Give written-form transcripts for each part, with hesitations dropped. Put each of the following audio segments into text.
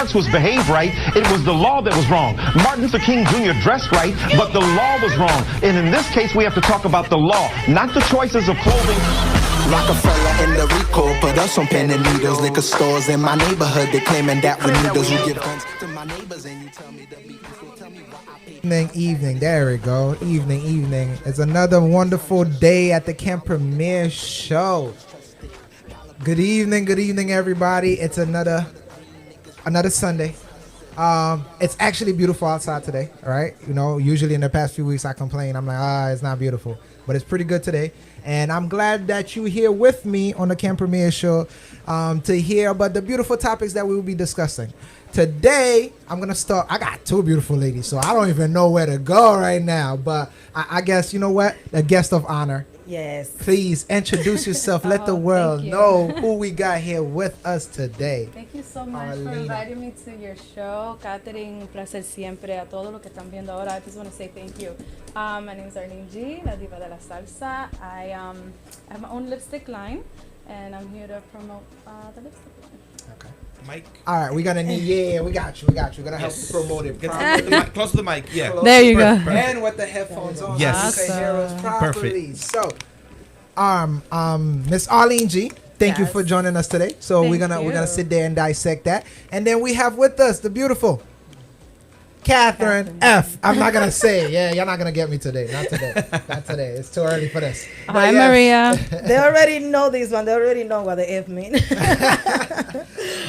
Alex was behaved right. It was the law that was wrong. Martin Luther King Jr. dressed right, but the law was wrong. And in this case, we have to talk about the law, not the choices of clothing. Rockefeller and the Rico put us on pen and needles. Liquor stores in my neighborhood, they claiming that we need those. You give guns to my neighbors and you tell me the beat. Tell me why I pay. Evening, there we go. Evening. It's another wonderful day at the Camp Premier Show. Good evening, everybody. It's another Sunday. It's actually beautiful outside today, all right? You know, usually in the past few weeks I complain. I'm like, it's not beautiful. But it's pretty good today. And I'm glad that you're here with me on the Camp Premier Show to hear about the beautiful topics that we will be discussing. Today, I'm going to start. I got two beautiful ladies, so I don't even know where to go right now. But I guess, you know what? A guest of honor. Yes. Please introduce yourself. Let the world know who we got here with us today. Thank you so much for inviting me to your show. Katherine, un placer siempre a todos los que están viendo ahora. I just want to say thank you. My name is Arlene G, la diva de la salsa. I have my own lipstick line, and I'm here to promote the lipstick line. Okay. Mike. All right, we're gonna need. We got you. We're gonna help you promote it. Close to the mic. Yeah. There you go. Perfect. And with the headphones on, Yes. so you can hear us properly. Perfect. So, Miss Arlene G, thank you for joining us today. So Thank we're gonna sit there and dissect that, and then we have with us the beautiful Katherine F. I'm not gonna say it. Yeah, you're not gonna get me today. Not today. It's too early for this. Hi, Maria. They already know this one. They already know what the F means.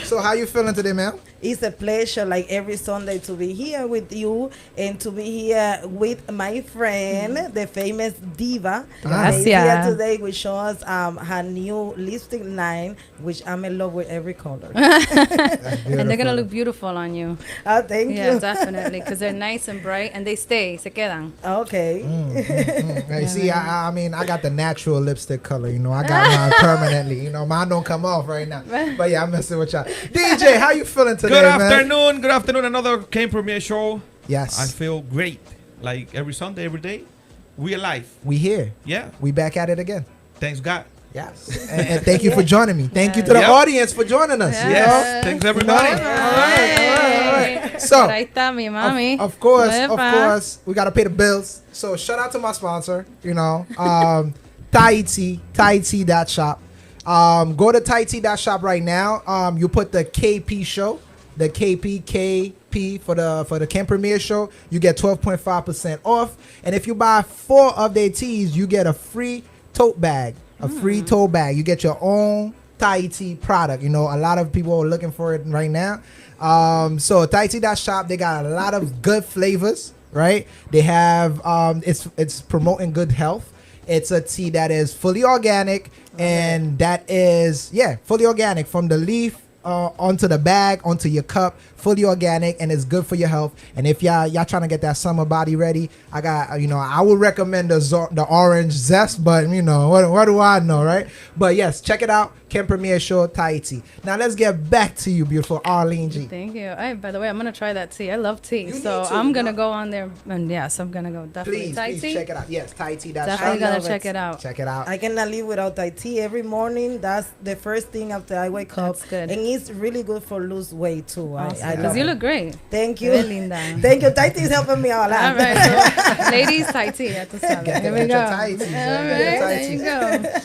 So how you feeling today, ma'am? It's a pleasure, like every Sunday, to be here with you and to be here with my friend, the famous diva. Gracias. Here today, which shows her new lipstick line, which I'm in love with every color. And they're going to look beautiful on you. Oh, thank Yeah, you. definitely, because they're nice and bright, and they stay, se quedan. Okay. Hey, see, I mean, I got the natural lipstick color. You know, I got mine permanently. You know, mine don't come off right now. But yeah, I'm messing with y'all. DJ, how you feeling today, Good man? afternoon. Good afternoon. Another Camp Premier Show. Yes. I feel great. Like every Sunday, every day, we alive. We here. Yeah. We back at it again. Thanks God. Yes. and thank you for joining me. Thank you to the Yep. audience for joining us. You Yes. know? Thanks everybody. All right. So, Ahí está mi mami. of course, Epa. we got to pay the bills. So, shout out to my sponsor, you know, Thai.shop. Go to Thai.shop right now. You put the KP show, the KP for the Camp Premier Show. You get 12.5% off. And if you buy 4 of their teas, you get a free tote bag. Free tote bag. You get your own Thai tea product. You know, a lot of people are looking for it right now. So Thai.shop, they got a lot of good flavors, right? They have it's promoting good health. It's a tea that is fully organic, and that is fully organic from the leaf onto the bag, onto your cup, fully organic, and it's good for your health. And if y'all trying to get that summer body ready, I got, I would recommend the orange zest, but what do I know, right? But yes, check it out, Camp Premier Show Thai tea. Now let's get back to you, beautiful Arlene G. Thank you. By the way, I'm going to try that tea. I love tea. You So need to, I'm going to go on there. And yes, I'm going to go definitely. Please tea. check it out. Yes, Thai.shop. Definitely I going love to check it. it out. Check it out. I cannot live without Thai tea every morning. That's the first thing after I wake up. That's good. And it's really good for lose weight too. I love Because you it. look great. Thank you. Very linda. Thank you. Thai tea is helping me out a lot. All right, so ladies, Thai tea at the salad. Here we Get go. your All Thai tea, right, man. Get your Thai there you tea.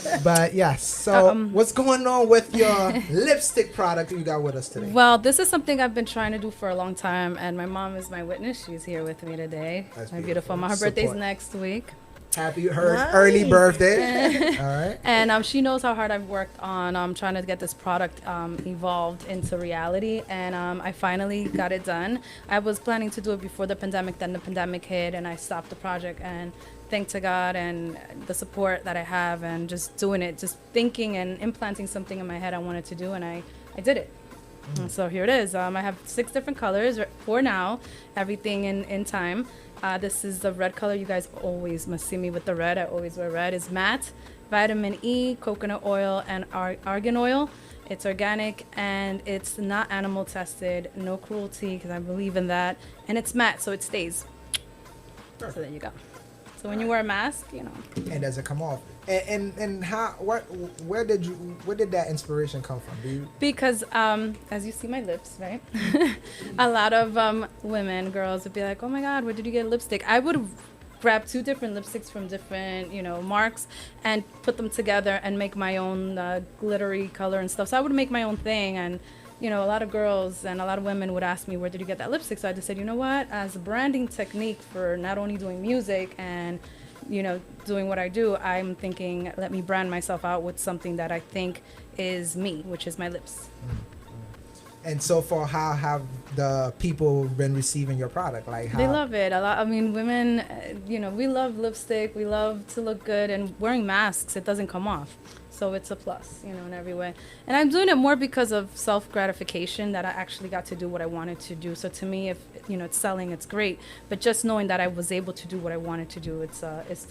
go. But yes, so what's going on with your lipstick product you got with us today? Well, this is something I've been trying to do for a long time, and my mom is my witness. She's here with me today. That's My beautiful. beautiful mom. Her birthday's Support. next week. Happy Nice. early birthday. All right. And she knows how hard I've worked on trying to get this product evolved into reality. And I finally got it done. I was planning to do it before the pandemic. Then the pandemic hit, and I stopped the project. And thanks to God and the support that I have, and just doing it, just thinking and implanting something in my head I wanted to do, and I did it. And so here it is. I have 6 different colors for now, everything in time. This is the red color. You guys always must see me with the red. I always wear red. It's matte, vitamin E, coconut oil, and argan oil. It's organic, and it's not animal tested, no cruelty, because I believe in that. And it's matte, so it stays. So there you go. So when you wear a mask, you know. And does it come off? And how where did that inspiration come from? Do you Because as you see my lips, right? A lot of women, girls would be like, "Oh my God, where did you get lipstick?" I would grab 2 different lipsticks from different, marks and put them together and make my own glittery color and stuff. So I would make my own thing, and a lot of girls and a lot of women would ask me, "Where did you get that lipstick?" So I just said, you know what? As a branding technique for not only doing music and doing what I do, I'm thinking, let me brand myself out with something that I think is me, which is my lips. And so far, how have the people been receiving your product? Like, how They love it a lot. I mean, women, we love lipstick. We love to look good, and wearing masks, it doesn't come off. So it's a plus, in every way. And I'm doing it more because of self-gratification, that I actually got to do what I wanted to do. So to me, if it's selling, it's great. But just knowing that I was able to do what I wanted to do,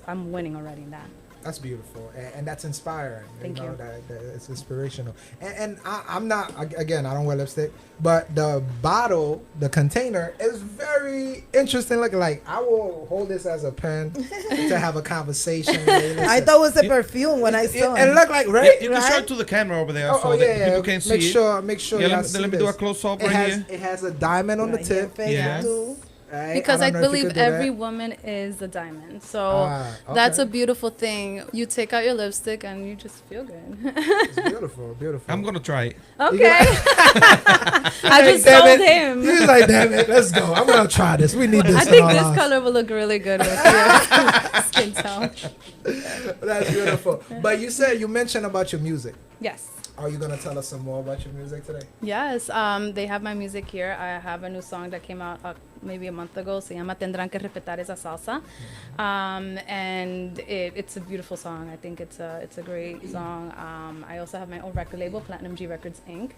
I'm winning already in that. That's beautiful, and that's inspiring. Thank you. That it's inspirational. And I'm not, again, I don't wear lipstick, but the bottle, the container, is very interesting looking. Like, I will hold this as a pen to have a conversation. I thought it was a perfume when I saw it. it. looked like, right? You can show it to the camera over there so yeah, that people can see make it. sure. Make sure. Yeah, y'all let see me do a this. close up It right has, here. it has a diamond on the tip. Yes. Right? Because I, don't know if you believe could do that. every woman is a diamond. So Okay. that's a beautiful thing. You take out your lipstick and you just feel good. It's beautiful, beautiful. I'm gonna try it. Okay. I just Damn told it. him. He's like, damn it, let's go. I'm gonna try this. We need this. I in think our this lives. color will look really good with your skin tone. That's beautiful. But you mentioned about your music. Yes. Are you gonna tell us some more about your music today? Yes, they have my music here. I have a new song that came out maybe a month ago. Se llama Tendrán que respetar esa salsa, and it's a beautiful song. I think it's a great song. I also have my own record label, Platinum G Records Inc.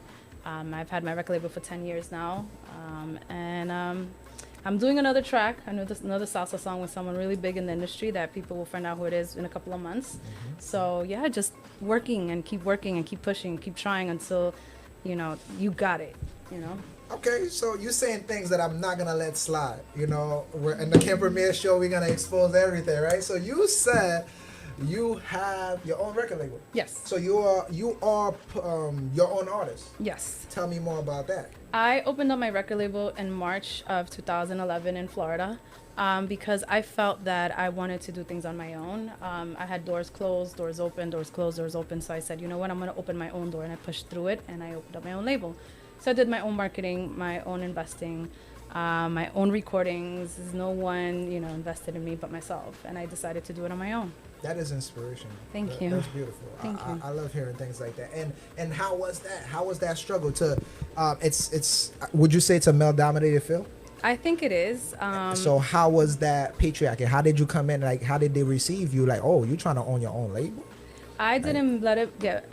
I've had my record label for 10 years now, and I'm doing another track, another salsa song with someone really big in the industry that people will find out who it is in a couple of months. So yeah, just working and keep pushing, keep trying until, you got it, Okay, so you're saying things that I'm not gonna let slide. We're in the Camp Premiere show. We're gonna expose everything, right? So you said you have your own record label. Yes. So you are your own artist. Yes. Tell me more about that. I opened up my record label in March of 2011 in Florida because I felt that I wanted to do things on my own. I had doors closed, doors open, doors closed, doors open. So I said, you know what, I'm going to open my own door. And I pushed through it and I opened up my own label. So I did my own marketing, my own investing, my own recordings. No one, invested in me but myself. And I decided to do it on my own. That is inspirational. Thank you. That's beautiful. Thank you. I love hearing things like that. And how was that? How was that struggle to? It's. Would you say it's a male-dominated field? I think it is. So how was that patriarchy? How did you come in? Like, how did they receive you? Like, oh, you trying to own your own label? I didn't let it get.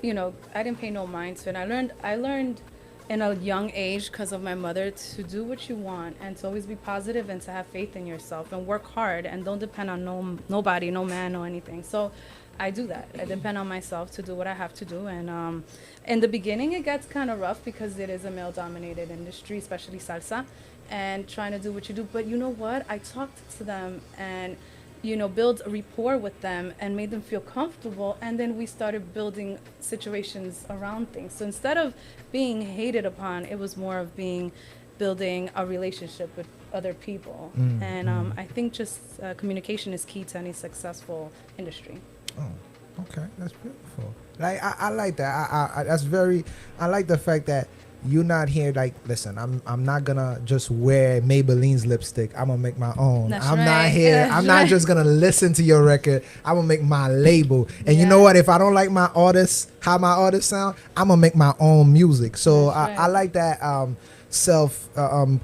I didn't pay no mind to it. I learned in a young age because of my mother to do what you want and to always be positive and to have faith in yourself and work hard and don't depend on nobody, no man, no anything. So I do that. I depend on myself to do what I have to do. And in the beginning, it gets kind of rough because it is a male-dominated industry, especially salsa, and trying to do what you do. But you know what? I talked to them and build a rapport with them and made them feel comfortable. And then we started building situations around things. So instead of being hated upon, it was more of building a relationship with other people. And I think just communication is key to any successful industry. Oh, okay, that's beautiful. Like I like that. I like the fact that you're not here like, listen, I'm not gonna just wear Maybelline's lipstick. I'm gonna make my own. That's I'm right. not here. That's I'm not right. just gonna listen to your record. I'm gonna make my label. And you Yeah. know what? If I don't like my artist, how my artist sound, I'm gonna make my own music. So That's I right. like that self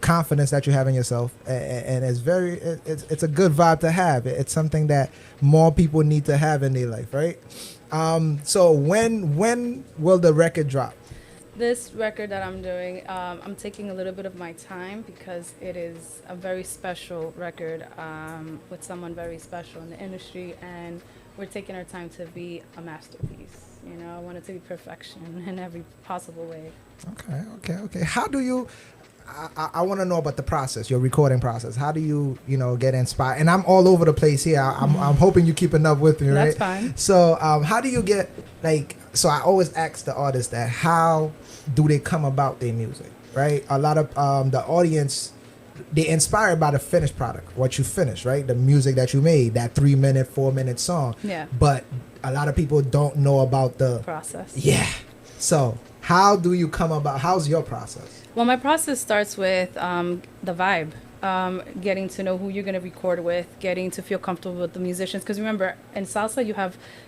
confidence that you have in yourself, and it's a good vibe to have. It's something that more people need to have in their life, right? So when will the record drop? This record that I'm doing, I'm taking a little bit of my time because it is a very special record with someone very special in the industry, and we're taking our time to be a masterpiece. I want it to be perfection in every possible way. Okay. How do you? I want to know about the process, your recording process. How do you, get inspired? And I'm all over the place here. I'm hoping you're keeping up with me, right? That's fine. So, how do you get, so I always ask the artists that, how do they come about their music, right? A lot of the audience, they're inspired by the finished product, what you finished, right? The music that you made, that 3-minute, 4-minute song. Yeah. But a lot of people don't know about the Process. Yeah. So, how do you come about, how's your process? Well, my process starts with the vibe, getting to know who you're going to record with, getting to feel comfortable with the musicians. Because remember, in salsa,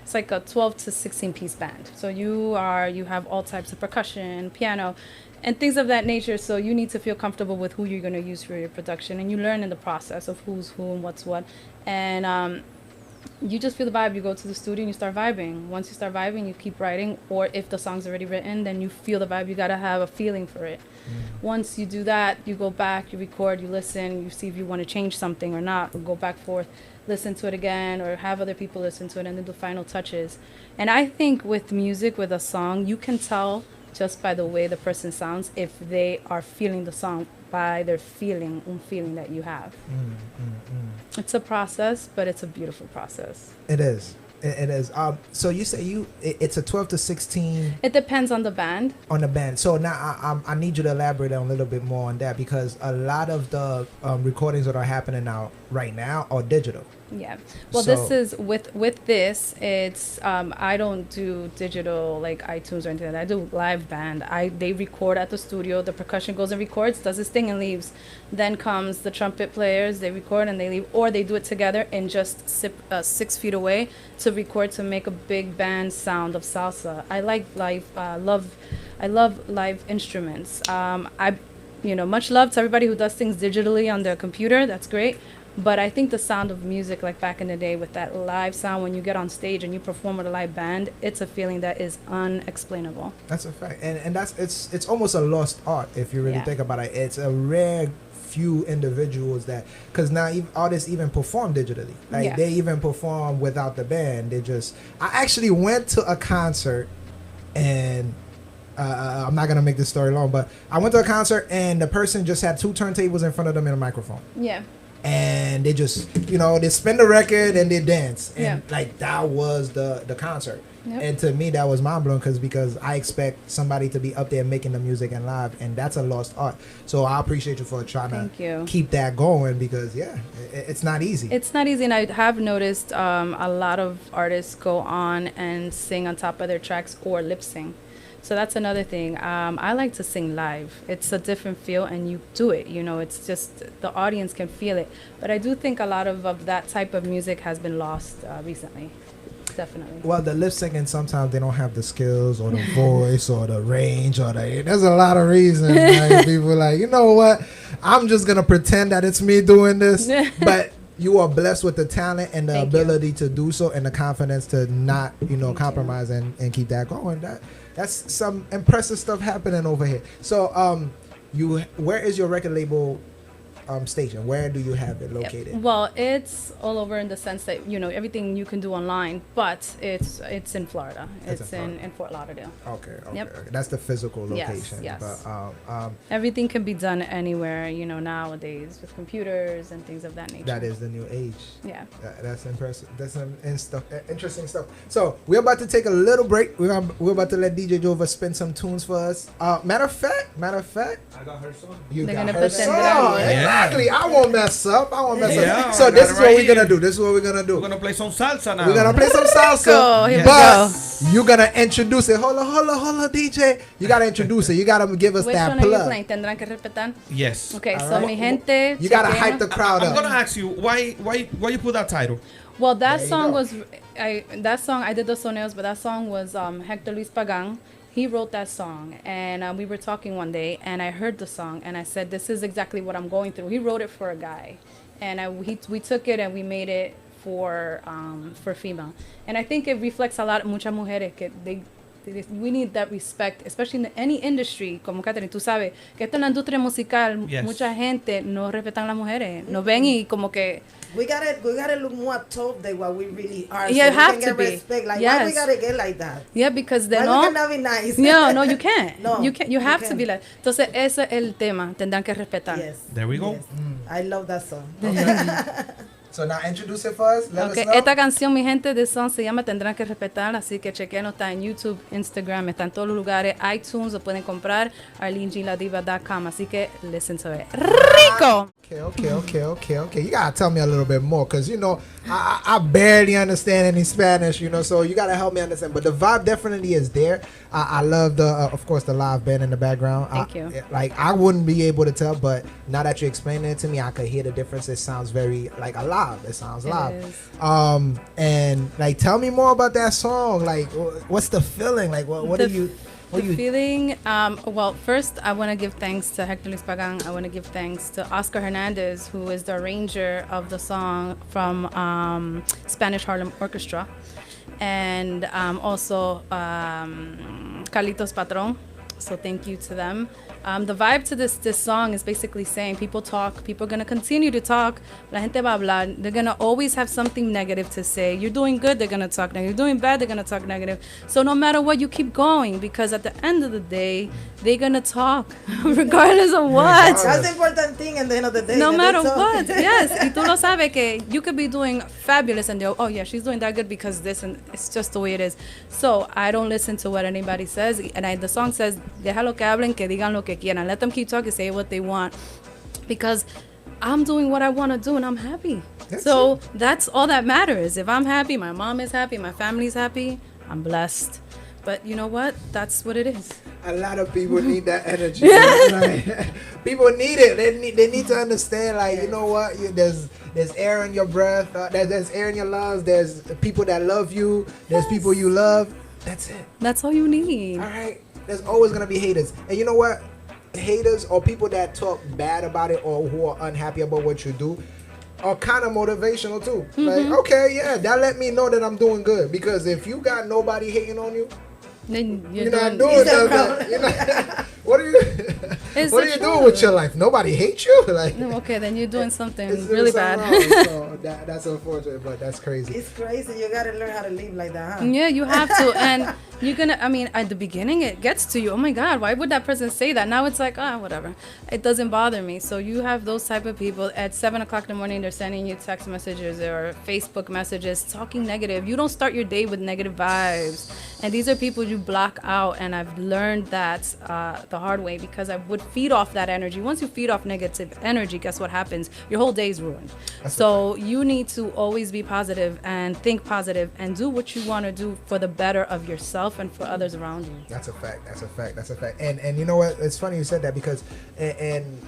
it's like a 12 to 16 piece band. So you have all types of percussion, piano, and things of that nature. So you need to feel comfortable with who you're going to use for your production. And you learn in the process of who's who and what's what. And you just feel the vibe. You go to the studio and you start vibing. Once you start vibing, you keep writing. Or if the song's already written, then you feel the vibe. You got to have a feeling for it. Once you do that, you go back, you record, you listen, you see if you want to change something or not, or go back forth, listen to it again, or have other people listen to it, and then do final touches. And I think with music, with a song, you can tell just by the way the person sounds if they are feeling the song by their feeling that you have. It's a process, but it's a beautiful process. It is. It is. So you say it's a 12 to 16 It depends on the band. on the band. So now I need you to elaborate a little bit more on that, because a lot of the recordings that are happening now right now are digital. Yeah. Well, So- this is with this. It's I don't do digital like iTunes or anything like that. I do live band. They record at the studio. The percussion goes and records, does its thing and leaves. Then comes the trumpet players. They record and they leave, or they do it together and just 6 feet away to record to make a big band sound of salsa. I like live. I love live instruments. Much love to everybody who does things digitally on their computer. That's great. But I think the sound of music, like back in the day with that live sound, when you get on stage and you perform with a live band, it's a feeling that is unexplainable. That's a fact, and it's almost a lost art if you really Yeah. think about it. It's a rare few individuals that, because now artists even perform digitally, like Yeah. they even perform without the band. I actually went to a concert, and I'm not gonna make this story long, but I went to a concert and the person just had 2 turntables in front of them and a microphone. Yeah. And they just, they spin the record and they dance, and Yeah. that was the concert. Yep. And to me, that was mind blowing, because I expect somebody to be up there making the music and live, and that's a lost art. So I appreciate you for trying Thank to you. keep that going, because it's not easy. It's not easy, and I have noticed a lot of artists go on and sing on top of their tracks or lip sing. So that's another thing. I like to sing live. It's a different feel, and you do it. It's just the audience can feel it. But I do think a lot of that type of music has been lost recently. Definitely. Well, the lip syncing, sometimes they don't have the skills or the voice or the range there's a lot of reasons. Like, people like, you know what? I'm just gonna pretend that it's me doing this, but you are blessed with the talent and the Thank you. ability to do so, and the confidence to not, compromise and keep that going. That's some impressive stuff happening over here. So, where is your record label station? Where do you have it located? Well, it's all over in the sense that everything you can do online, but it's in Florida. It's in Fort Lauderdale. Okay. Yep. Okay. That's the physical Yes, location. yes. But Everything can be done anywhere, nowadays with computers and things of that nature. that is the new age. Yeah. That's impressive. That's some interesting stuff. So we're about to take a little break. We're about to let DJ Jova spin some tunes for us. Matter of fact, I got her song. you They're got gonna her pretend song. that I'm here. Exactly. I won't mess up. Yeah, So I this got is it what right we're gonna here. do. This is what we're gonna do. We're gonna play some salsa now. We're gonna play some salsa. Go, here we but go. you're gonna introduce it. Hold on, DJ. You gotta introduce it. You gotta give us Which that one are you plug. playing? Tendrán que respetar. Yes. Okay, All so right. mi gente. You gotta chequenos. hype the crowd I'm up. gonna ask you why you put that title? Well, that There you song go. was I did the soneos, but that song was Hector Luis Pagan. He wrote that song, and we were talking one day, and I heard the song, and I said, "This is exactly what I'm going through." He wrote it for a guy, and we took it and we made it for female, and I think it reflects a lot muchas mujeres que they we need that respect, especially in any industry. Como Katherine, tú sabes que esto en la industria musical, Yes. mucha gente no respetan a las mujeres. Nos ven y como que We gotta look more tough than what we really are. Yeah, so you have we can to get be. respect. Like, why Yes. we gotta get like that? yeah, because then Why we no. cannot be nice? No, you can't. No, you can't. You have to can't. be like. Entonces ese es el tema. Tendrán que respetar. Yes. There we go. Yes. I love that song. So now introduce it for us. Let Okay, us know. esta canción, mi gente, de song se llama Tendrán que respetar, así que chequenos, está en YouTube, Instagram, está en todos los lugares, iTunes, lo pueden comprar, arlenegiladiva.com, así que listen to it. ¡Rico! Okay. You gotta tell me a little bit more, cause you know I barely understand any Spanish, you know. So you gotta help me understand. But the vibe definitely is there. I love the, of course, the live band in the background. Thank you. Like I wouldn't be able to tell, but now that you explained it to me, I could hear the difference. It sounds very like alive. It sounds live. is. And like, tell me more about that song. Like, what's the feeling? Like, what The do you? What The do you? feeling, well, first I want to give thanks to Hector Luis Pagan. I want to give thanks to Oscar Hernandez, who is the arranger of the song from Spanish Harlem Orchestra, and also Carlitos Patron. So thank you to them. The vibe to this song is basically saying people talk, people are going to continue to talk, la gente va a hablar, they're going to always have something negative to say. You're doing good, they're going to talk negative. You're doing bad, they're going to talk negative. So no matter what, you keep going, because at the end of the day, they're going to talk regardless of what. That's the important thing at the end of the day. No that matter they talk. what, yes. Y tú lo sabes que you could be doing fabulous and they'll, oh yeah, she's doing that good because this, and it's just the way it is. So I don't listen to what anybody says. And the song says, deja lo que hablen, que digan lo que quieran. Let them keep talking, say what they want. Because I'm doing what I want to do and I'm happy. So that's all that matters. If I'm happy, my mom is happy, my family's happy, I'm blessed. But you know what? That's what it is. A lot of people need that energy. Like, people need it. They need to understand. Like, you know what? There's air in your breath. There's air in your lungs. There's people that love you. There's people you love. That's it. That's all you need. All right. There's always gonna be haters, and you know what? Haters or people that talk bad about it or who are unhappy about what you do are kind of motivational too. Like, okay, yeah, that let me know that I'm doing good. Because if you got nobody hating on you, Then you're not doing nothing. You're not, what are you? It's what the are you doing truth. with your life? Nobody hates you. Like, Okay, then you're doing something it's really something bad. wrong. So that's unfortunate, but that's crazy. It's crazy. You gotta learn how to live like that, huh? Yeah, you have to. And you're gonna, I mean, at the beginning, it gets to you. Oh my God, why would that person say that? Now it's like, whatever. It doesn't bother me. So you have those type of people at 7 o'clock in the morning, they're sending you text messages or Facebook messages talking negative. You don't start your day with negative vibes. And these are people you block out. And I've learned that the hard way, because I would feed off that energy. Once you feed off negative energy, guess what happens? Your whole day is ruined. So you need to always be positive and think positive and do what you want to do for the better of yourself and for others around you. That's a fact. That's a fact. That's a fact. And you know what? It's funny you said that, because and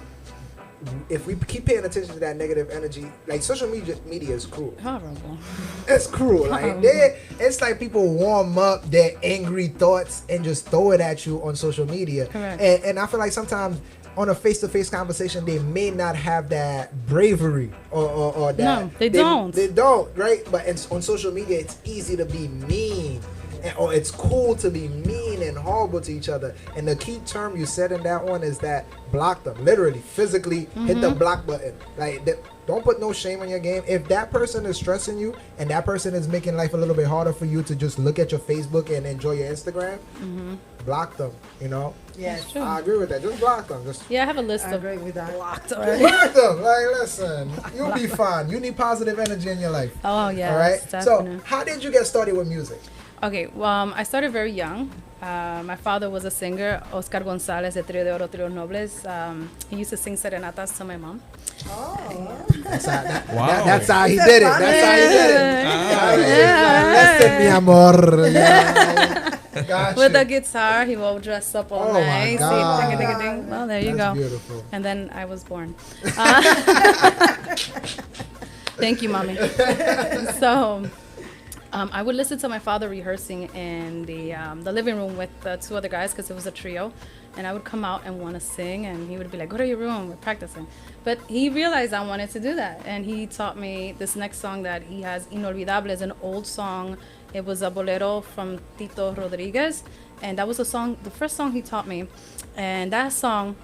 if we keep paying attention to that negative energy, like, social media is cruel. Horrible. It's cruel. Like, it's like people warm up their angry thoughts and just throw it at you on social media. Correct. And I feel like sometimes on a face-to-face conversation, they may not have that bravery or that. No, they don't. They don't, right? But on social media, it's easy to be mean. Or it's cool to be mean and horrible to each other. And the key term you said in that one is that block them. Literally, physically hit the block button. Like, don't put no shame on your game. If that person is stressing you and that person is making life a little bit harder for you to just look at your Facebook and enjoy your Instagram, block them, you know? Yes. True. I agree with that. Just block them. Just Yeah, I have a list I of agree with that. blocked block already. them. Like, listen, you'll be fine. You need positive energy in your life. Oh, yeah. All right? Definitely. So, how did you get started with music? Okay, well, I started very young. My father was a singer, Oscar Gonzalez, de Trio de Oro, Trio Nobles. He used to sing serenatas to my mom. That's how, Wow. that's how he did it. That's how he did it. Listen, mi amor. Yeah. Gotcha. With the guitar, he will dress up all Oh, my nice. God. Ding, ding, ding, ding. Well, there you That's go. beautiful. And then I was born. Thank you, mommy. So I would listen to my father rehearsing in the living room with the two other guys, because it was a trio. And I would come out and want to sing, and he would be like, go to your room, we're practicing. But he realized I wanted to do that. And he taught me this next song that he has, Inolvidable, is an old song. It was a bolero from Tito Rodriguez. and that was the first song he taught me, and that song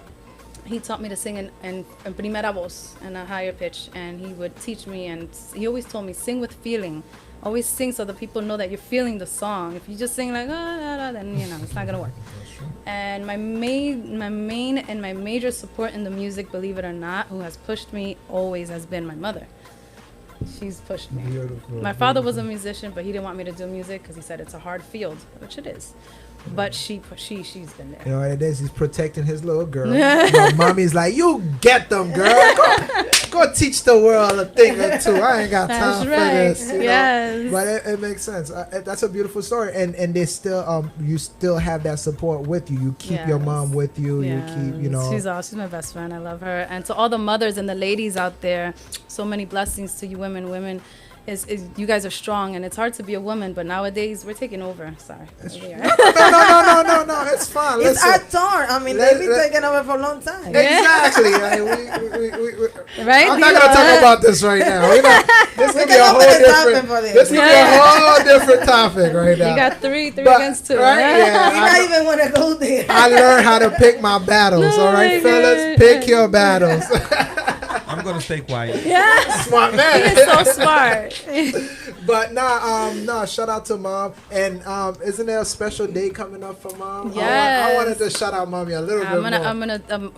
he taught me to sing in primera voz, in a higher pitch, and he would teach me, and he always told me, sing with feeling. Always sing so that people know that you're feeling the song. If you just sing like, then, it's not gonna work. And my main and my major support in the music, believe it or not, who has pushed me always has been my mother. She's pushed me. Beautiful, my father was a musician, but he didn't want me to do music because he said it's a hard field, which it is. But she's been there. You know what it is? He's protecting his little girl. But mommy's like, you get them, girl. Go teach the world a thing or two. I ain't got time for this. Yes. But it makes sense. That's a beautiful story. And they still, you still have that support with you. You keep your mom with you. Yes. You keep, She's my best friend. I love her. And to all the mothers and the ladies out there, so many blessings to you women. Women, is you guys are strong, and it's hard to be a woman, but nowadays we're taking over. Sorry. No, it's fine. It's our turn. I mean, they've been taking over for a long time. Exactly. Right? I'm not gonna talk about this right now. This could be a whole different. This could be a whole different topic right now. You got three against two. Right? Yeah, We don't even want to go there. I learned how to pick my battles. All right, fellas, pick your battles. I'm gonna stay quiet. Yeah. Smart man. He is so smart. But shout out to mom. And isn't there a special day coming up for mom? Yes. I wanted to shout out mommy a little bit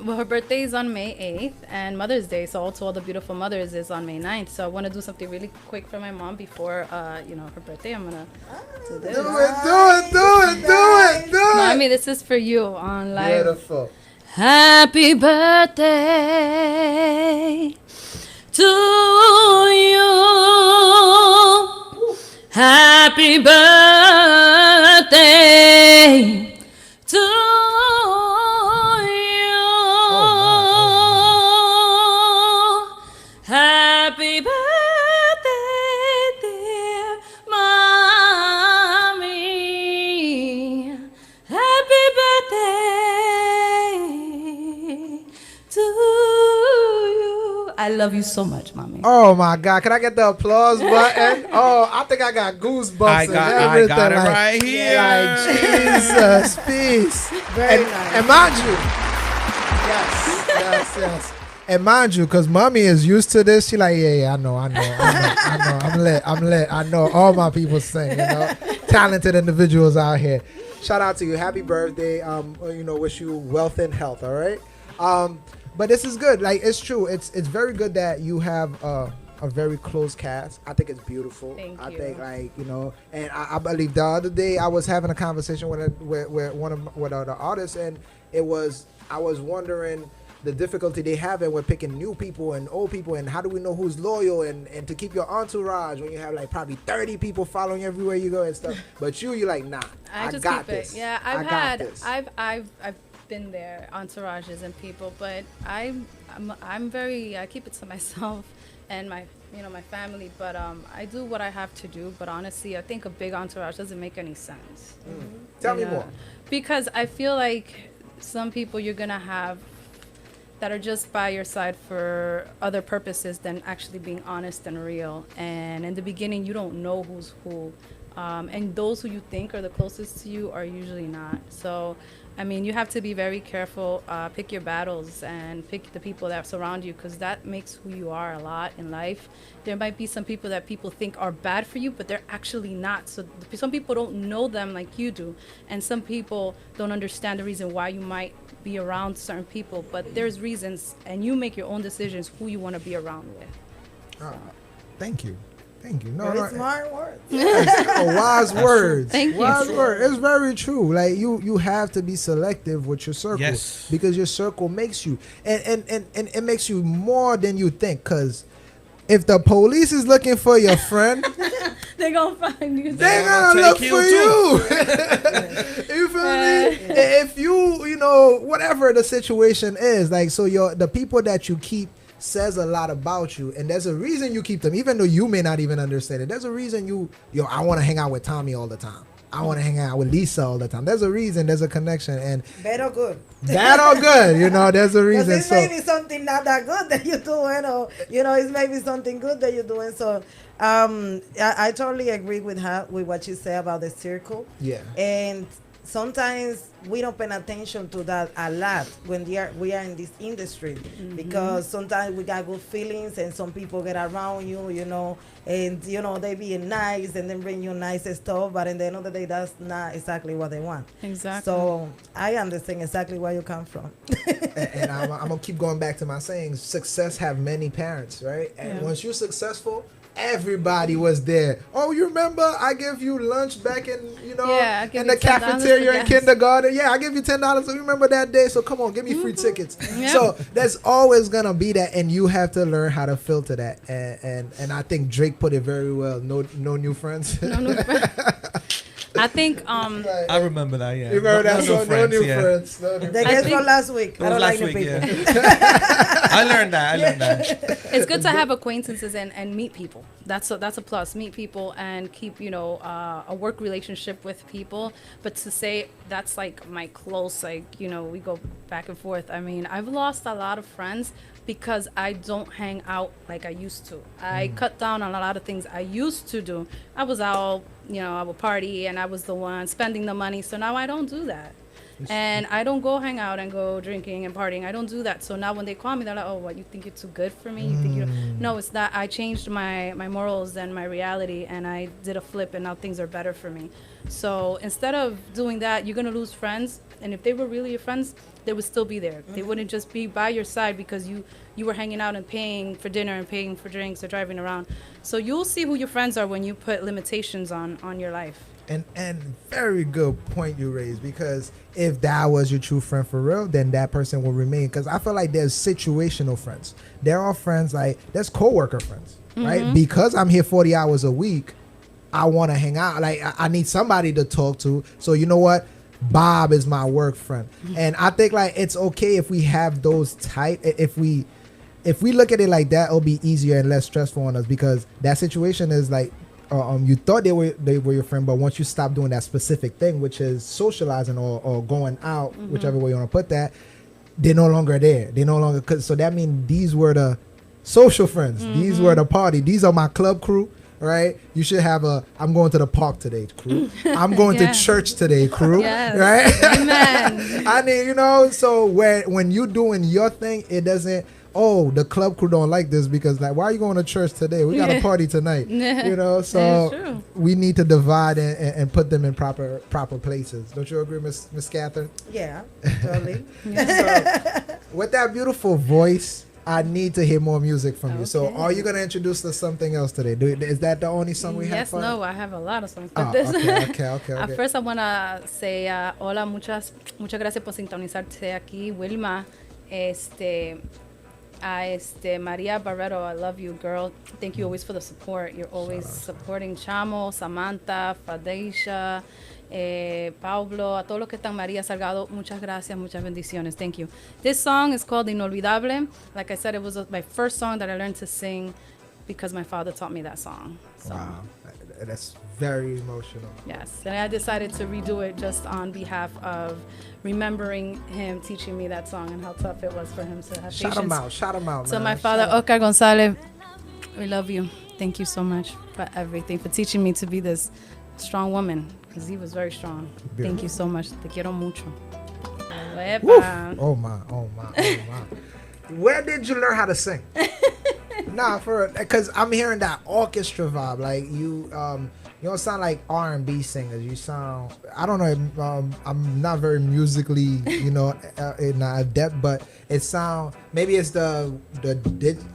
more. Her birthday is on May 8th, and Mother's Day, so also all the beautiful mothers, is on May 9th. So I want to do something really quick for my mom before her birthday. I'm gonna do this. Do it. Mommy, this is for you on live. Beautiful. Happy birthday to you. Happy birthday to you. Happy birthday, dear mommy. Happy birthday to you. I love you so much, mommy. Oh my God! Can I get the applause button? Oh, I think I got goosebumps. I got it right here. Like Jesus, peace. Very nice. And mind you, yes. And mind you, because mommy is used to this, she like, yeah, I know. I'm lit. I know all my people sing. Talented individuals out here. Shout out to you. Happy birthday. Wish you wealth and health. All right. But this is good. Like, it's true. It's very good that you have a very close cast. I think it's beautiful. Thank you. I think and I believe the other day I was having a conversation with one of the artists, and I was wondering the difficulty they have with picking new people and old people, and how do we know who's loyal, and to keep your entourage when you have like probably 30 people following everywhere you go and stuff. But you're like, nah, I just got keep this. it. Yeah, I've been there, entourages and people, but I keep it to myself and my family, but I do what I have to do. But honestly, I think a big entourage doesn't make any sense. Tell me more. Because I feel like some people you're gonna have that are just by your side for other purposes than actually being honest and real. And in the beginning, you don't know who's who. And those who you think are the closest to you are usually not. So, I mean, you have to be very careful, pick your battles and pick the people that surround you, because that makes who you are a lot in life. There might be some people that people think are bad for you, but they're actually not. So some people don't know them like you do. And some people don't understand the reason why you might be around certain people, but there's reasons, and you make your own decisions who you want to be around with. So. Thank you. Very smart words. Wise words. Thank you. Wise words. It's very true. Like you have to be selective with your circle. Yes. Because your circle makes you, and it makes you more than you think. Because if the police is looking for your friend, They're gonna find you. they're gonna look for you. You feel me? If you whatever the situation is, like, so the people that you keep says a lot about you, and there's a reason you keep them, even though you may not even understand it. There's a reason I want to hang out with Tommy all the time. I want to hang out with Lisa all the time. There's a reason. There's a connection, and Bad or good. bad or good, there's a reason. Because it's maybe something not that good that you're doing, or it's maybe something good that you're doing. So, I totally agree with what you say about the circle. Yeah. And sometimes we don't pay attention to that a lot when we are in this industry, because sometimes we got good feelings and some people get around you, and they being nice and then bring you nice stuff, but at the end of the day, that's not exactly what they want. Exactly. So I understand exactly where you come from. And I'm gonna keep going back to my saying, success have many parents, right? And once you're successful, everybody was there. Oh, you remember I gave you lunch back in in the cafeteria in kindergarten? Yeah, I give you $10. So you remember that day? So come on, give me free tickets. So there's always gonna be that, and you have to learn how to filter that. And I think Drake put it very well. No new friends. No new friends. I think I remember that. Yeah, You remember that song? No new yeah. friends. No new The friends. guest from last week. It was last week. people. Yeah. I learned that. it's good to have acquaintances and meet people. That's a plus. Meet people and keep a work relationship with people. But to say that's like my close, we go back and forth. I mean, I've lost a lot of friends because I don't hang out like I used to. I cut down on a lot of things I used to do. I was out, I would party and I was the one spending the money. So now I don't do that. And I don't go hang out and go drinking and partying. I don't do that. So now when they call me, they're like, oh, what, you think you're too good for me? You think No, it's that I changed my morals and my reality, and I did a flip, and now things are better for me. So instead of doing that, you're going to lose friends. And if they were really your friends, they would still be there. They wouldn't just be by your side because you were hanging out and paying for dinner and paying for drinks or driving around. So you'll see who your friends are when you put limitations on your life. And very good point you raised, because if that was your true friend for real, then that person will remain. Because I feel like there's situational friends. There are friends there's coworker friends, right? Because I'm here 40 hours a week, I want to hang out. Like I need somebody to talk to. So you know what? Bob is my work friend. And I think it's okay if we have those type. If we look at it like that, it'll be easier and less stressful on us, because that situation is you thought they were your friend, but once you stop doing that specific thing, which is socializing or going out, whichever way you want to put that, they're no longer there. They no longer. So that means these were the social friends. These were the party. These are my club crew, right? You should have I'm going to the park today crew. I'm going to church today crew, right? Amen. I mean, so when you're doing your thing, it doesn't. Oh, the club crew don't like this because why are you going to church today? We got a party tonight. So we need to divide and put them in proper places. Don't you agree, Miss Katherine? Yeah, totally. So, with that beautiful voice, I need to hear more music from you. So are you going to introduce us something else today? Is that the only song we have? Yes, no, I have a lot of songs. But Okay. First, I want to say hola, muchas gracias por sintonizarse aquí, Wilma. Maria Barreto, I love you, girl. Thank you always for the support. You're always supporting Chamo, Samantha, Fadeisha, Pablo, a todos los que están, María Salgado. Muchas gracias, muchas bendiciones. Thank you. This song is called Inolvidable. Like I said, it was my first song that I learned to sing because my father taught me that song. So. Wow, that's very emotional. Yes, and I decided to redo it just on behalf of remembering him teaching me that song and how tough it was for him to have patience. Shout him out. So man. my father, Oscar Gonzalez, we love you. Thank you so much for everything, for teaching me to be this strong woman, because he was very strong. Beautiful. Thank you so much. Te quiero mucho. Oh my. Where did you learn how to sing? Because I'm hearing that orchestra vibe. Like you don't sound like R&B singers. You sound, I don't know. I'm not very musically, adept, but it sound. Maybe it's I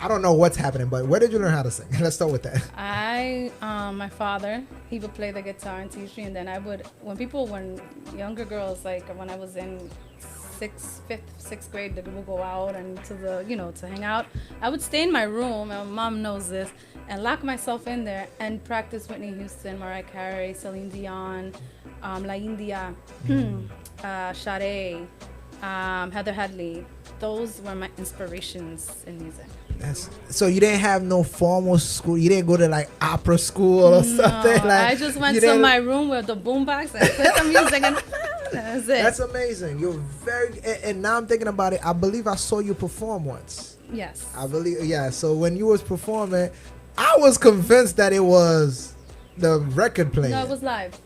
don't know what's happening. But where did you learn how to sing? Let's start with that. My father, he would play the guitar and teach me, and then when younger girls, like when I was in sixth grade, they would go out and to hang out. I would stay in my room, and my mom knows this, and lock myself in there and practice Whitney Houston, Mariah Carey, Celine Dion, La India, Sade, Heather Hadley. Those were my inspirations in music. So you didn't have no formal school. You didn't go to opera school or something. I just went to my room with the boombox and put the music and that's it. That's amazing. You're and now I'm thinking about it. I believe I saw you perform once. Yes. I believe, yeah. So when you was performing, I was convinced that it was the record player. No, it was live.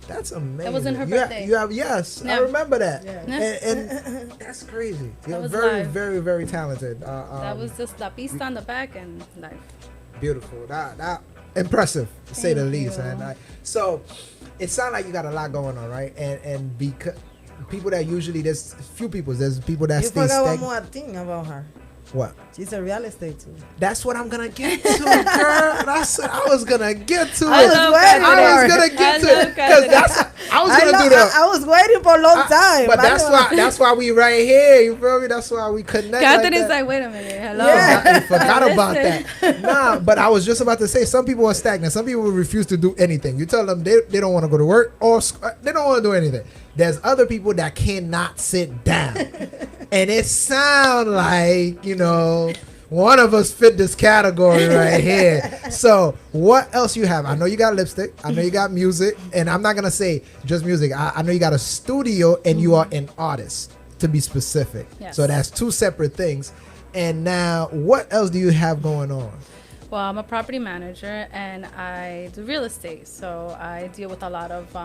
That's amazing. That was in her You ha- birthday. you have yes, I Yeah. remember that. Yeah. And that's crazy. You're was very, live. very, very talented. That was just La Pista on the back and live. beautiful. That impressive, to say the Thank least. you. And so, it sounds like you got a lot going on, right? And because people that usually there's few people. There's people that You stay forgot one stagnant. more thing about her. What? She's a real estate too. That's what I'm gonna get to, girl. That's I was gonna get to I it. was love waiting. I was Catherine. gonna get I to love it because that's I was gonna do that. I was waiting for a long time. But I that's know. why that's why we right here. You feel me? That's why we connect. Catherine like is that. like, wait a minute, hello. I forgot about Listen. that. Nah, but I was just about to say some people are stagnant. Some people refuse to do anything. You tell them they don't want to go to work or they don't want to do anything. There's other people that cannot sit down, and it sound like one of us fit this category right here. So what else you have? I know you got lipstick. I know you got music, and I'm not gonna say just music. I know you got a studio, and you are an artist, to be specific. Yes. So that's two separate things. And now, what else do you have going on? Well, I'm a property manager and I do real estate. So I deal with a lot of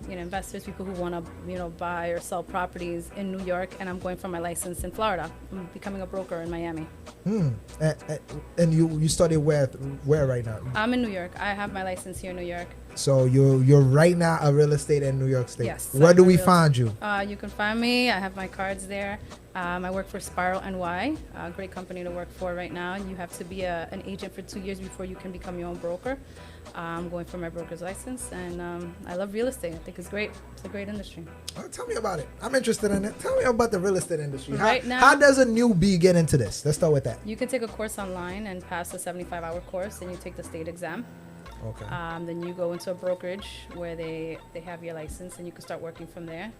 investors, people who want to buy or sell properties in New York, and I'm going for my license in Florida. I'm becoming a broker in Miami. And you study where right now? I'm in New York. I have my license here in New York. So you're right now a real estate in New York State. Yes, Where I'm do a we real- find you? You can find me. I have my cards there. I work for Spiral NY, a great company to work for right now. You have to be an agent for 2 years before you can become your own broker. I'm going for my broker's license, and I love real estate. I think it's great. It's a great industry. Tell me about it. I'm interested in it. Tell me about the real estate industry. Right now- how does a newbie get into this? Let's start with that. You can take a course online and pass a 75-hour course, and you take the state exam. Okay. Then you go into a brokerage where they have your license, and you can start working from there.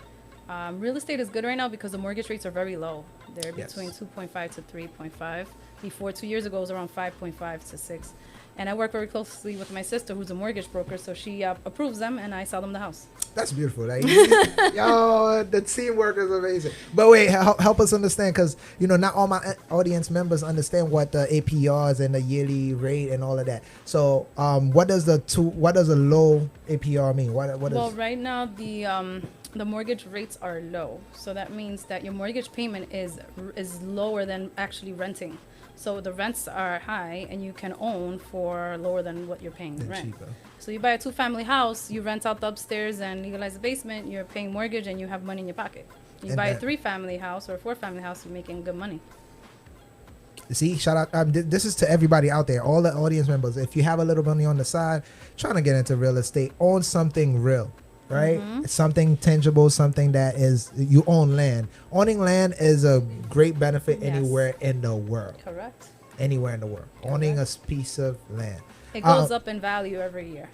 Real estate is good right now because the mortgage rates are very low. They're Yes. between 2.5 to 3.5. Before 2 years ago, it was around 5.5 to 6. And I work very closely with my sister, who's a mortgage broker, so she approves them, and I sell them the house. That's beautiful. Like, yo, the teamwork is amazing. But wait, help us understand, because not all my audience members understand what the APRs and the yearly rate and all of that. So, what does a low APR mean? Well, right now the mortgage rates are low, so that means that your mortgage payment is lower than actually renting. So the rents are high, and you can own for lower than what you're paying Than rent. cheaper. So you buy a 2-family house, you rent out the upstairs and legalize the basement, you're paying mortgage and you have money in your pocket. You And buy a that- 3-family house or a 4-family house, you're making good money. See, shout out. This is to everybody out there, all the audience members. If you have a little money on the side, trying to get into real estate, own something real, right? Something tangible, something that is, you own land. Owning land is a great benefit Yes. anywhere in the world. Correct. Anywhere in the world. Owning a piece of land. It goes up in value every year.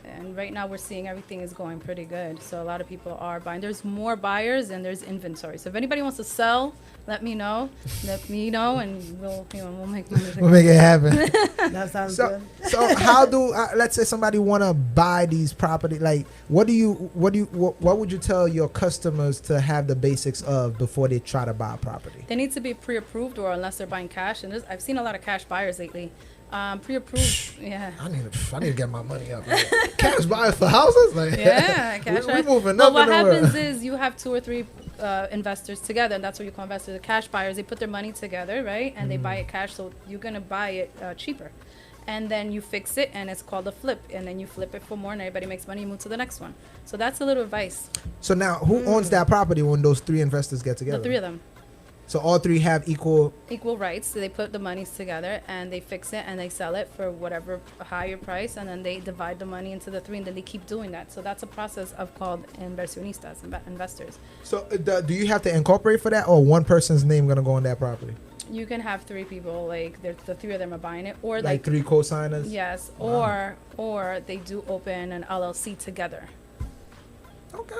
And right now we're seeing everything is going pretty good. So a lot of people are buying. There's more buyers and there's inventory. So if anybody wants to sell, let me know. Let me know, and we'll make money. We'll make it happen. That sounds So, good. so how do let's say somebody want to buy these property? Like, what would you tell your customers to have the basics of before they try to buy a property? They need to be pre-approved, or unless they're buying cash. And I've seen a lot of cash buyers lately. Pre-approved, yeah. I need to get my money up. Like, cash buyers for houses, like Yeah, cash. we buyers. moving Well, up what in the world. happens is you have 2 or 3 investors together, and that's what you call investors. The cash buyers, they put their money together, right? And they buy it cash, so you're gonna buy it cheaper. And then you fix it, and it's called a flip. And then you flip it for more, and everybody makes money. You move to the next one. So that's a little advice. So now, who owns that property when those 3 investors get together? The 3 of them. So all 3 have equal. Equal rights. So they put the monies together and they fix it and they sell it for whatever higher price, and then they divide the money into the 3, and then they keep doing that. So that's a process of called inversionistas, investors. So do you have to incorporate for that, or one person's name gonna go on that property? You can have 3 people, like the 3 of them are buying it, or Like 3 co-signers? yes, Wow. or they do open an LLC together. Okay.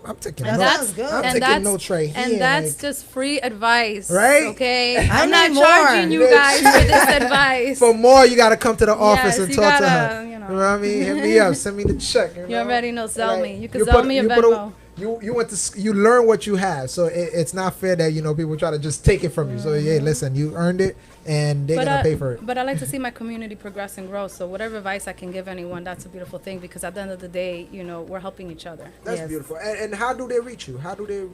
I'm taking That notes. sounds good. I'm And taking that's- notes right here. And that's like, just free advice, Right? Okay, I I'm not need more. charging you guys for this advice. for more, you gotta come to the office Yes, and you talk to gotta, her. you know. You know what I mean? Hit me up. Send me the check. You already know, sell me. You can you sell put- me a you put Venmo. You went to you learn what you have, so it's not fair that people try to just take it from you. So yeah, listen, you earned it. and they're gonna pay for it. But I like to see my community progress and grow. So whatever advice I can give anyone, that's a beautiful thing, because at the end of the day, we're helping each other. That's Yes. beautiful. And how do they reach you? How do they?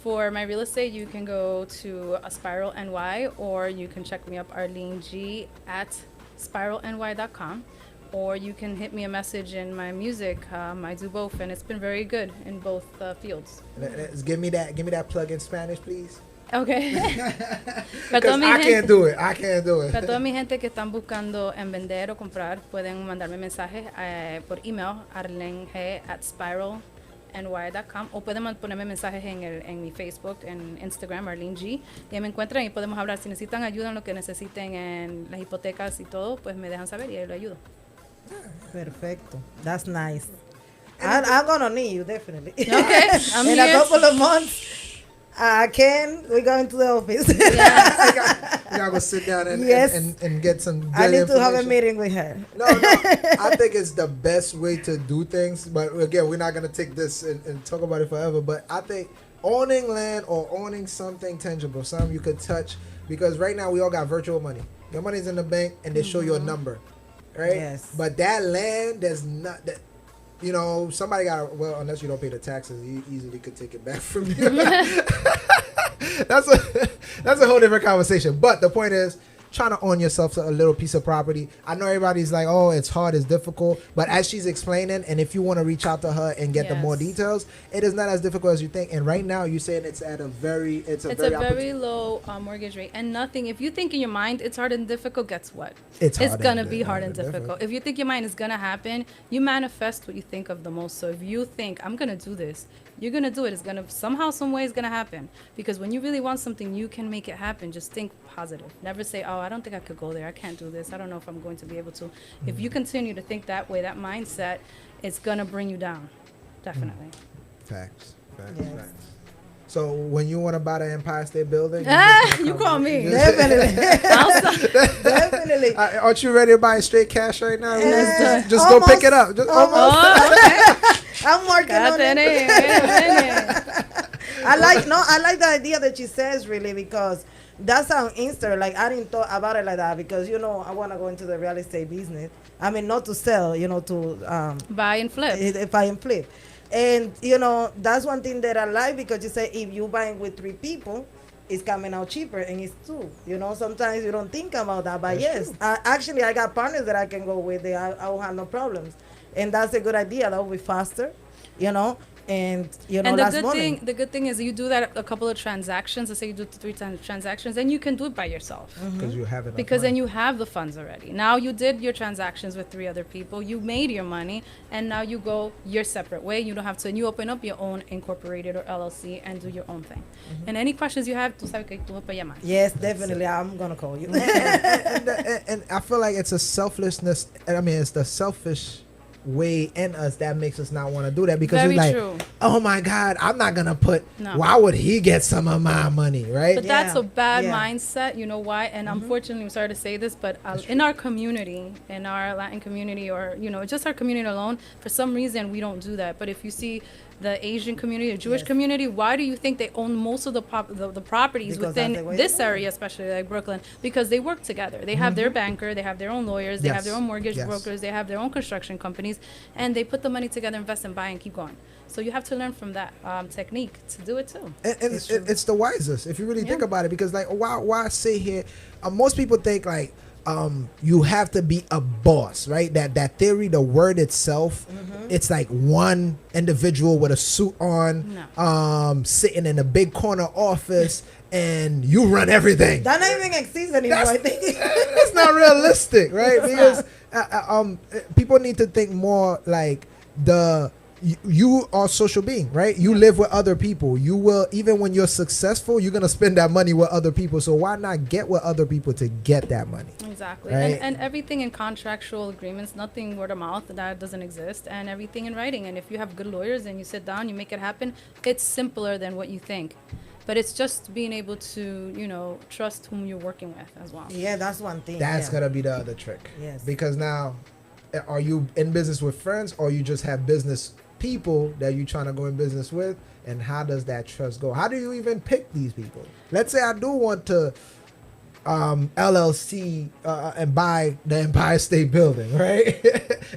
For my real estate, you can go to Spiral NY, or you can check me up, Arlene G, at spiralny.com, or you can hit me a message in my music. I do both, and it's been very good in both fields. Give me that plug in Spanish, please. Okay. Because I can't do it. Para toda mi gente que están buscando en vender o comprar, pueden mandarme mensajes por email, arlenge@spiralny.com, o pueden ponerme mensajes en mi Facebook, en Instagram, Arlene G, y me encuentran y podemos hablar. Si necesitan ayuda en lo que necesiten en las hipotecas y todo, pues me dejan saber y ahí lo ayudo. Perfecto. That's nice. I'm gonna need you definitely. Okay, I'm in here. a couple of months. Ken, we're going to the office. We gotta go sit down and Yes. and get some. I need to have a information. meeting with her. No, I think it's the best way to do things. But again, we're not gonna take this and talk about it forever. But I think owning land or owning something tangible, something you could touch, because right now we all got virtual money. Your money's in the bank and they show you a number, right? Yes. But that land, there's not that. Somebody got, well, unless you don't pay the taxes, you easily could take it back from you. That's a whole different conversation. But the point is, trying to own yourself a little piece of property. I know everybody's like, oh, it's hard, it's difficult. But as she's explaining, and if you want to reach out to her and get the more details, it is not as difficult as you think. And right now, you're saying it's at a very, it's a very low mortgage rate. And nothing, if you think in your mind it's hard and difficult, guess what? It's going to be hard and difficult. If you think your mind is going to happen, you manifest what you think of the most. So if you think, I'm going to do this, you're going to do it. It's going to, somehow, some way, it's going to happen. Because when you really want something, you can make it happen. Just think positive. Never say, oh, I don't think I could go there. I can't do this. I don't know if I'm going to be able to. If you continue to think that way, that mindset, it's going to bring you down. Definitely. Facts. Yes. So when you want to buy the Empire State Building, you call me. Definitely. Definitely. Aren't you ready to buy straight cash right now? Yes. Just go pick it up. Just almost. Oh, okay. I'm working on it. I like the idea that she says, really, because that's how Insta, like, I didn't thought about it like that, because I want to go into the real estate business. I mean, not to sell, to buy and flip. Buy and flip. And that's one thing that I like, because you say if you buying with 3 people, it's coming out cheaper, and it's 2. Sometimes you don't think about that, but That's yes, true. actually I got partners that I can go with. I won't have no problems, and that's a good idea. That will be faster, and And less money. the good thing is you do that a couple of transactions. Let's say you do 3 times transactions, then you can do it by yourself. Because you have it. Because then you have the funds already. Now you did your transactions with 3 other people. You made your money, and now you go your separate way. You don't have to. And you open up your own incorporated or LLC and do your own thing. And any questions you have, tú sabes que tú me puedes llamar. Yes, definitely. I'm gonna call you. and I feel like it's a selflessness. I mean, it's the selfish way in us that makes us not want to do that, because Very it's like, true. oh my God, I'm not gonna put. No. Why would he get some of my money, right? But that's a bad Yeah. mindset. You know why? And unfortunately, I'm sorry to say this, but in our community, in our Latin community, or just our community alone, for some reason we don't do that. But if you see the Asian community, the Jewish Yes. community, why do you think they own most of the properties Because that's the within way this they work. area, especially like Brooklyn? Because they work together. They have their banker, they have their own lawyers, they have Yes. their own mortgage Yes. brokers, they have their own construction companies, and they put the money together, invest and buy, and keep going. So you have to learn from that technique to do it too. And it's the wisest if you really think Yeah. about it, because like why sit here? Most people think like you have to be a boss, right? That theory, the word itself, it's like one individual with a suit on, sitting in a big corner office, and you run everything. That don't even exist anymore. I think. That's not realistic, right? Because people need to think more like you are a social being, right? You live with other people. You will, even when you're successful, you're gonna spend that money with other people. So why not get with other people to get that money? Exactly. Right. And everything in contractual agreements, nothing word of mouth, that doesn't exist, and everything in writing. And if you have good lawyers and you sit down, you make it happen, it's simpler than what you think. But it's just being able to, trust whom you're working with as well. Yeah, that's one thing. That's yeah. gonna be the other trick. Yes. Because now, are you in business with friends, or you just have business people that you're trying to go in business with? And how does that trust go? How do you even pick these people? Let's say I do want to LLC and buy the Empire State Building, right?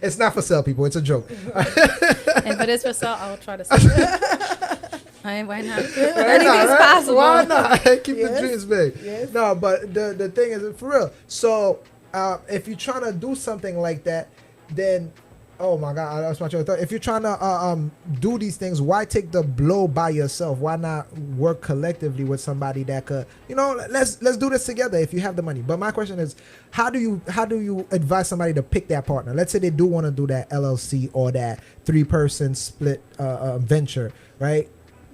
It's not for sale, people. It's a joke. If it is for sale, I'll try to sell it. Why not? Anything's possible. Why not? Keep Yes. the dreams big. Yes. No, but the thing is, for real. So if you're trying to do something like that, then oh my God, that's my train of thought. If you're trying to do these things, why take the blow by yourself? Why not work collectively with somebody that could, let's do this together if you have the money. But my question is, how do you advise somebody to pick that partner? Let's say they do want to do that LLC or that 3-person split venture, right?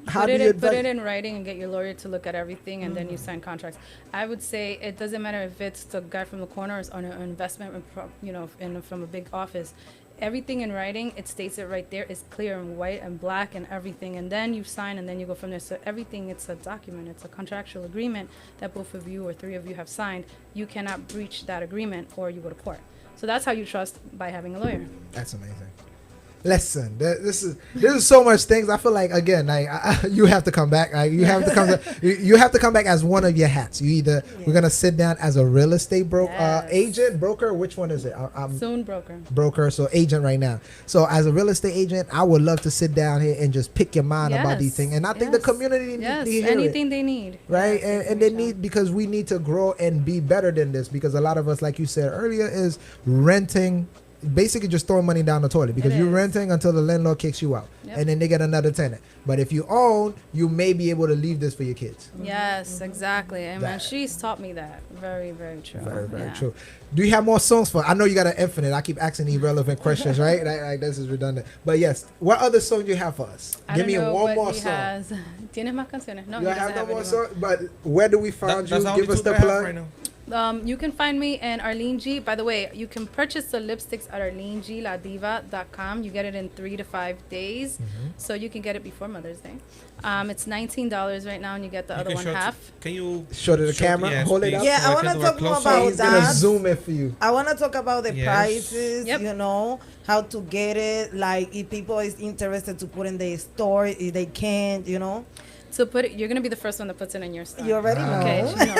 How Put do you it advise? in writing and get your lawyer to look at everything, and then you sign contracts. I would say it doesn't matter if it's the guy from the corner or an investment, from a big office. Everything in writing, it states it right there. It's clear and white and black and everything. And then you sign and then you go from there. So everything, it's a document. It's a contractual agreement that both of you or 3 of you have signed. You cannot breach that agreement or you go to court. So that's how you trust, by having a lawyer. That's amazing. Listen, this is so much things. I feel like, again, you have to come back. You have to come. You have to come back as one of your hats. We're gonna sit down as a real estate agent, broker. Which one is it? Soon broker. So agent right now. So as a real estate agent, I would love to sit down here and just pick your mind about these things. And I think the community needs to hear anything it, they need. right? Yes, And they need, because we need to grow and be better than this. Because a lot of us, like you said earlier, is renting. Basically just throwing money down the toilet, because you're renting until the landlord kicks you out, and then they get another tenant. But if you own, you may be able to leave this for your kids. Yes, exactly. And man, she's taught me that. Very, very true. Very, very true. Do you have more songs for? I know you got an infinite. I keep asking irrelevant questions, right? Like this is redundant. But yes, what other song do you have for us? Give me one more song. ¿Tienes más canciones? No, You he have doesn't no more any songs. But where do we find you? That's Give us the right plug. now. You can find me in Arlene G. By the way, you can purchase the lipsticks at arlenegiladiva.com. You get it in 3 to 5 days, so you can get it before Mother's Day. It's $19 right now, and you get the other one half. Can you show to the camera? Yes, Hold it please, up. Yeah, so I want can to do a talk more close-up. about He's gonna that. zoom it for you. I want to talk about the Yes. prices, Yep. how to get it. Like, if people is interested to put in their store, if they can't, To put it, you're gonna be the first one that puts it in your store. You already know. Okay. She knows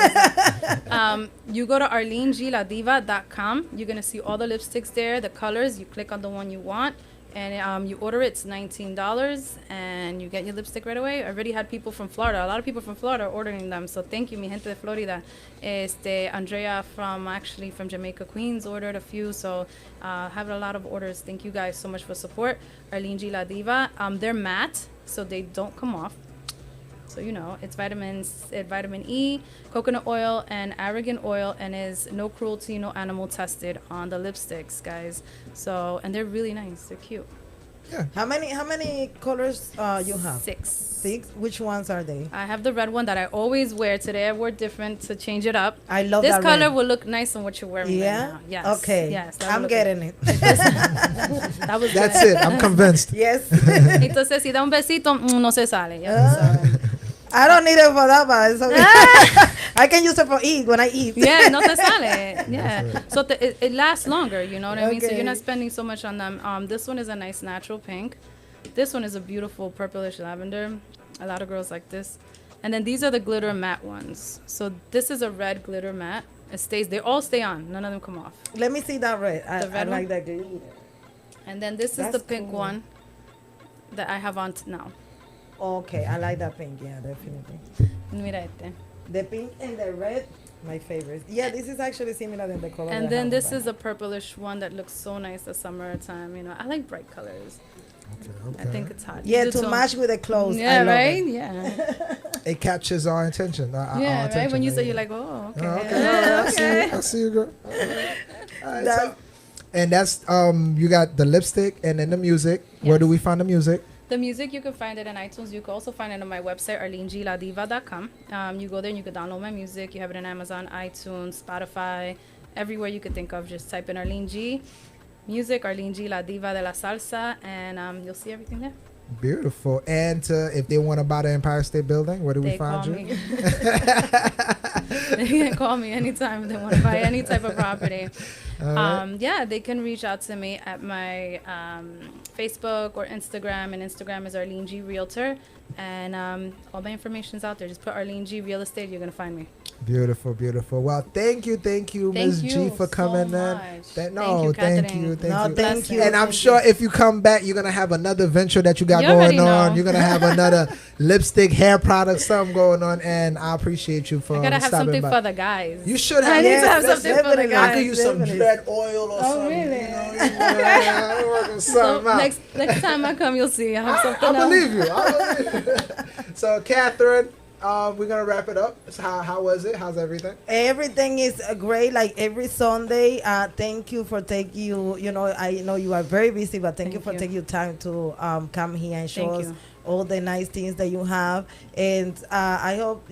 that. You go to arlenegiladiva.com. You're gonna see all the lipsticks there, the colors. You click on the one you want, and you order it. It's $19, and you get your lipstick right away. I already had people from Florida. A lot of people from Florida are ordering them. So thank you, mi gente de Florida. Andrea from Jamaica, Queens ordered a few. So have a lot of orders. Thank you guys so much for support. Arlene G La Diva. They're matte, so they don't come off. So it's vitamin E, coconut oil, and argan oil, and is no cruelty, no animal tested on the lipsticks, guys. So, and they're really nice. They're cute. Yeah. How many colors you have? 6. 6. Which ones are they? I have the red one that I always wear. Today I wore different to change it up. I love this that color red. will look nice on what you're wearing Yeah. right now. Yes. Okay. Yes. I'm getting it. That was That's good. it. I'm convinced. Yes. Entonces, si da un besito, no se sale. Ya tú sabes. I don't need it for that, but it's okay. I can use it for eat when I eat. Yeah, no te sale. Yeah. So it lasts longer, you know what I mean? So Okay. you're not spending so much on them. This one is a nice natural pink. This one is a beautiful purplish lavender. A lot of girls like this. And then these are the glitter matte ones. So this is a red glitter matte. They all stay on. None of them come off. Let me see that red. I red like one? that green. And then this is That's the pink cool. one that I have on now. Okay, I like that pink. Yeah, definitely. Mira este. The pink and the red, my favorite. Yeah, this is actually similar than the color. And I then have this on is a purplish one that looks so nice the summertime. I like bright colors. I think it's hot. Yeah, You do to too. match with the clothes. I Yeah, love right? it. Yeah. It captures our attention. Yeah, right? When you say, you're like, oh, okay. Oh, okay. I see you, girl. All right, That- and that's you got the lipstick and then the music. Where do we find the music? The music, you can find it on iTunes. You can also find it on my website, arlenegiladiva.com. You go there and you can download my music. You have it on Amazon, iTunes, Spotify, everywhere you could think of. Just type in Arlene G music, Arlene G La Diva de la Salsa, and you'll see everything there. Beautiful. And if they want to buy the Empire State Building, where do we They find call you? me. They can call me anytime they want to buy any type of property. Yeah, they can reach out to me at my Facebook or Instagram, and Instagram is Arlene G Realtor, and all my information's out there. Just put Arlene G Real Estate, you're gonna find me. Beautiful, beautiful. Well, thank you, Ms. G, for coming in. Thank Thank you, Katherine. you. Thank you. And I'm sure if you come back, you're gonna have another venture that you got You going already on. know. You're gonna have another lipstick, hair product, something going on. And I appreciate you for I gotta have stopping something by. for the guys. You should have. I need to have Listen, something for the I guys. could use some Definitely. dread oil or something. really? I'm working So something out. next time I come, you'll see. I have something I else. believe you. I believe you. So, Catherine, we're gonna wrap it up. So how was it? How's everything? Everything is great. Like every Sunday. Thank you for taking you. You know, I know you are very busy, but thank you for taking your time to come here and show Thank us you. all the nice things that you have. And I hope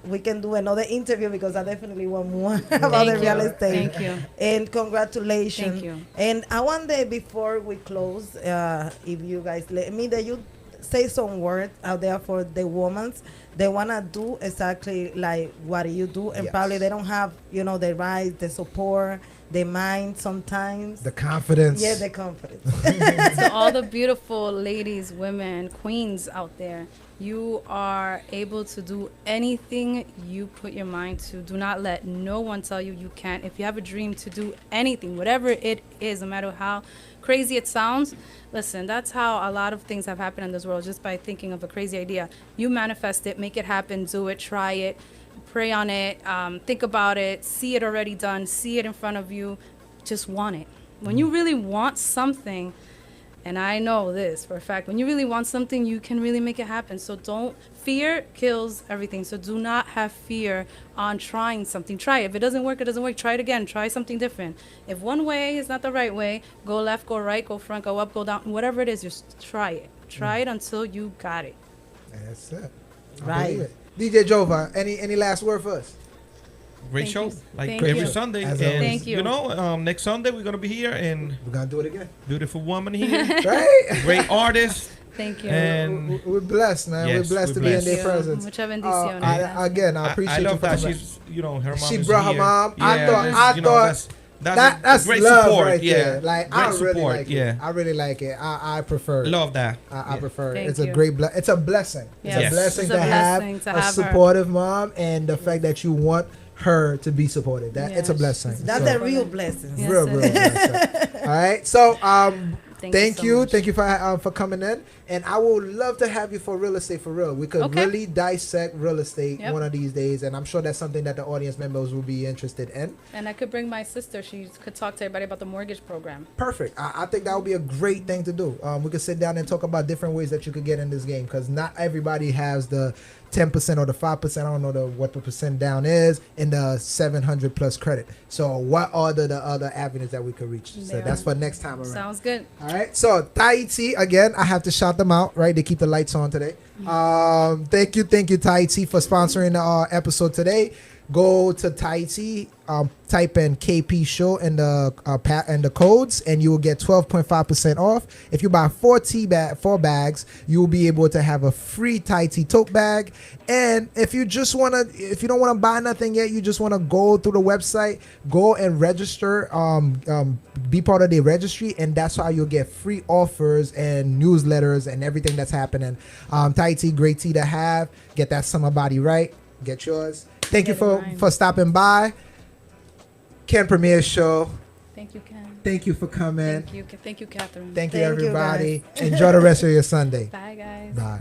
we can do another interview because I definitely want more about the real estate. Thank you. And congratulations. Thank you. And I wonder before we close, if you guys let me that you say some words out there for the women. They wanna do exactly like what you do, and Yes. probably they don't have the right, the support, the mind sometimes. The confidence. Yeah, the confidence. To all the beautiful ladies, women, queens out there, you are able to do anything you put your mind to. Do not let no one tell you you can't. If you have a dream to do anything, whatever it is, no matter how crazy it sounds, listen, that's how a lot of things have happened in this world, just by thinking of a crazy idea. You manifest it, make it happen, do it, try it, pray on it, think about it, see it already done, see it in front of you, just want it. When you really want something, and I know this for a fact, when you really want something, you can really make it happen. So fear kills everything. So do not have fear on trying something. Try it. If it doesn't work, it doesn't work. Try it again. Try something different. If one way is not the right way, go left, go right, go front, go up, go down, whatever it is, just try it. Try it until you got it. That's it. I Right. believe it. DJ Jova, any last word for us? Great Thank show, you. like Thank every you. Sunday. As And, always. Thank you. Next Sunday we're gonna be here, and We're gonna do it again. beautiful woman here, Right? great artist, Thank you. and We're blessed, man. Yes, we're blessed to we're be in blessed. their Thank you. presence. Mucha bendiciones. I appreciate I you love for that coming. she's, her mom. She is brought her here. mom. Yeah, I thought that's great love support. right Yeah, there. Like I great really support. like Yeah, it. I really like it. I prefer it. love that. I prefer it. Thank It's a you. great it's a blessing. It's a Yes. blessing It's to a have blessing to a have her. supportive mom, and the fact that you want her to be supported. It's a Yes. blessing. That's So, a real blessing. Yes. real blessing. All right. So thank so you. much. Thank you for coming in. And I would love to have you for real estate for real. We could Okay. really dissect real estate Yep. one of these days, and I'm sure that's something that the audience members will be interested in. And I could bring my sister. She could talk to everybody about the mortgage program. Perfect. I think that would be a great thing to do. We could sit down and talk about different ways that you could get in this game, because not everybody has the 10% or the 5%. I don't know what the percent down is in the 700 plus credit. So what are the other avenues that we could reach? So There that's are. for next time around. Sounds good. All right. So Tahiti, again, I have to shout them out, right? They keep the lights on today. Thank you, Tahiti, for sponsoring the episode today. Go to Tahiti, type in KP Show and the codes, and you will get 12.5% off. If you buy 4 bags, you will be able to have a free Tahiti tote bag. And if you don't want to buy nothing yet, you just want to go through the website, go and register, be part of the registry, and that's how you'll get free offers and newsletters and everything that's happening. Tahiti, great tea to have. Get that summer body right. Get yours. Thank you for stopping by. Ken Premier Show. Thank you, Ken. Thank you for coming. Thank you, Catherine. Thank you, Thank you, everybody. Enjoy the rest of your Sunday. Bye, guys. Bye.